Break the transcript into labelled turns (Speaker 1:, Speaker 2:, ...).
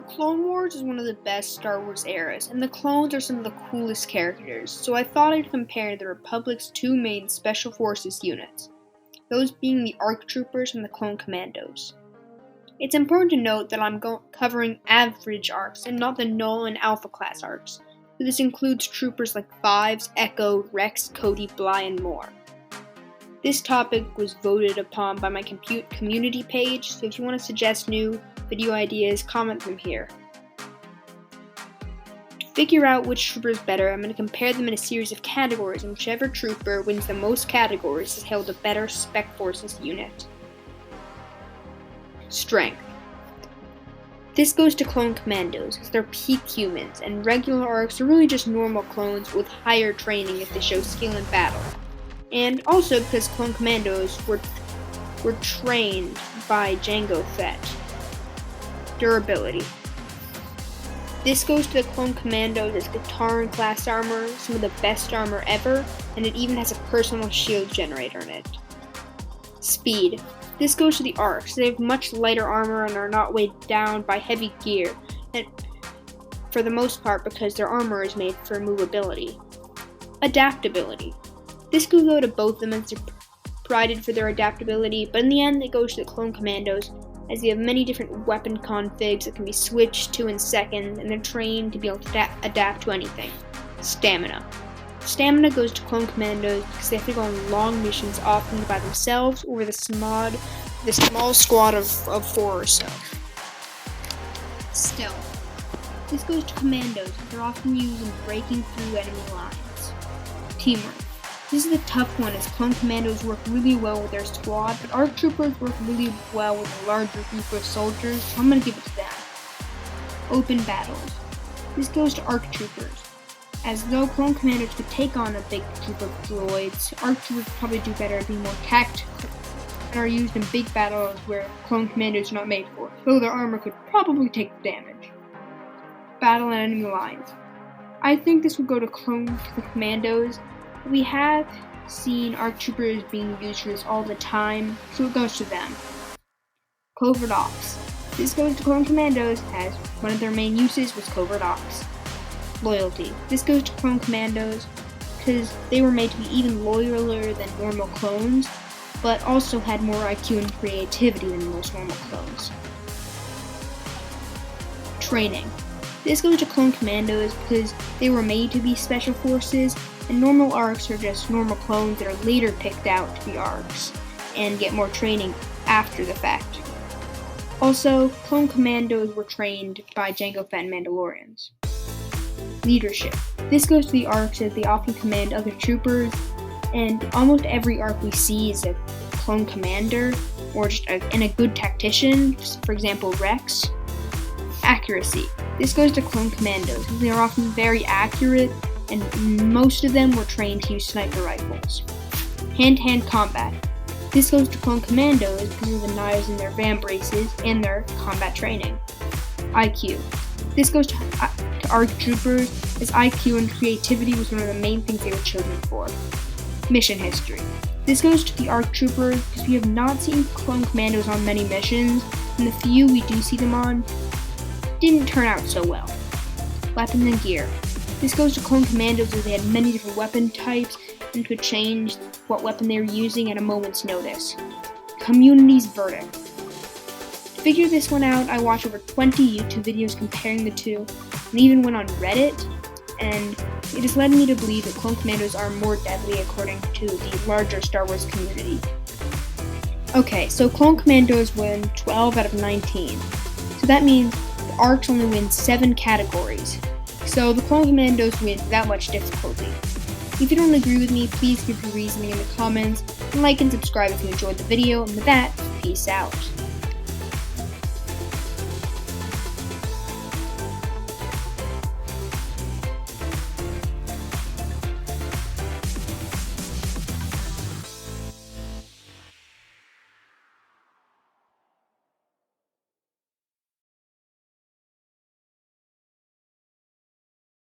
Speaker 1: Clone Wars is one of the best Star Wars eras, and the clones are some of the coolest characters, so I thought I'd compare the Republic's two main Special Forces units, those being the ARC Troopers and the Clone Commandos. It's important to note that I'm covering average ARCs and not the Null and Alpha class ARCs, so this includes troopers like Fives, Echo, Rex, Cody, Bly, and more. This topic was voted upon by my community page, so if you want to suggest new video ideas, comment them here. To figure out which trooper is better, I'm going to compare them in a series of categories, and whichever trooper wins the most categories has held a better Spec Forces unit. Strength. This goes to Clone Commandos, as they're peak humans, and regular ARCs are really just normal clones with higher training if they show skill in battle. And also because Clone Commandos were trained by Jango Fett. Durability. This goes to the Clone Commandos as Guitaran class armor, some of the best armor ever, and it even has a personal shield generator in it. Speed. This goes to the ARCs. They have much lighter armor and are not weighed down by heavy gear, and for the most part because their armor is made for movability. Adaptability. This could go to both of them as they're prided for their adaptability, but in the end it goes to the Clone Commandos as they have many different weapon configs that can be switched to in seconds, and they're trained to be able to adapt to anything. Stamina. Stamina goes to Clone Commandos because they have to go on long missions, often by themselves or with a small squad of 4 or so. Stealth. This goes to Commandos, as they're often used in breaking through enemy lines. Teamwork. This is a tough one, as Clone Commandos work really well with their squad, but ARC Troopers work really well with a larger group of soldiers, so I'm going to give it to them. Open battles. This goes to ARC Troopers. As though Clone Commandos could take on a big group of droids, ARC Troopers probably do better at being more tactical and are used in big battles where Clone Commandos are not made for, though their armor could probably take damage. Battle and enemy lines. I think this would go to Clone Commandos. We have seen ARC Troopers being used for this all the time, so it goes to them. Covert Ops. This goes to Clone Commandos, as one of their main uses was Covert Ops. Loyalty. This goes to Clone Commandos because they were made to be even loyaler than normal clones, but also had more IQ and creativity than most normal clones. Training. This goes to Clone Commandos because they were made to be Special Forces, and normal ARCs are just normal clones that are later picked out to be ARCs and get more training after the fact. Also, Clone Commandos were trained by Jango Fett and Mandalorians. Leadership. This goes to the ARCs as they often command other troopers, and almost every ARC we see is a clone commander or just a good tactician, for example Rex. Accuracy. This goes to Clone Commandos as they are often very accurate, and most of them were trained to use sniper rifles. Hand-to-hand combat. This goes to Clone Commandos because of the knives in their van braces and their combat training. IQ. This goes to ARC Troopers, as IQ and creativity was one of the main things they were chosen for. Mission history. This goes to the ARC Troopers because we have not seen Clone Commandos on many missions, and the few we do see them on didn't turn out so well. Weapons and gear. This goes to Clone Commandos as they had many different weapon types and could change what weapon they were using at a moment's notice. Community's verdict. To figure this one out, I watched over 20 YouTube videos comparing the two, and even went on Reddit, and it has led me to believe that Clone Commandos are more deadly according to the larger Star Wars community. Okay, so Clone Commandos win 12 out of 19, so that means the ARCs only win 7 categories, so the Clone Commandos win without much difficulty. If you don't agree with me, please give your reasoning in the comments, and like and subscribe if you enjoyed the video, and with that, peace out.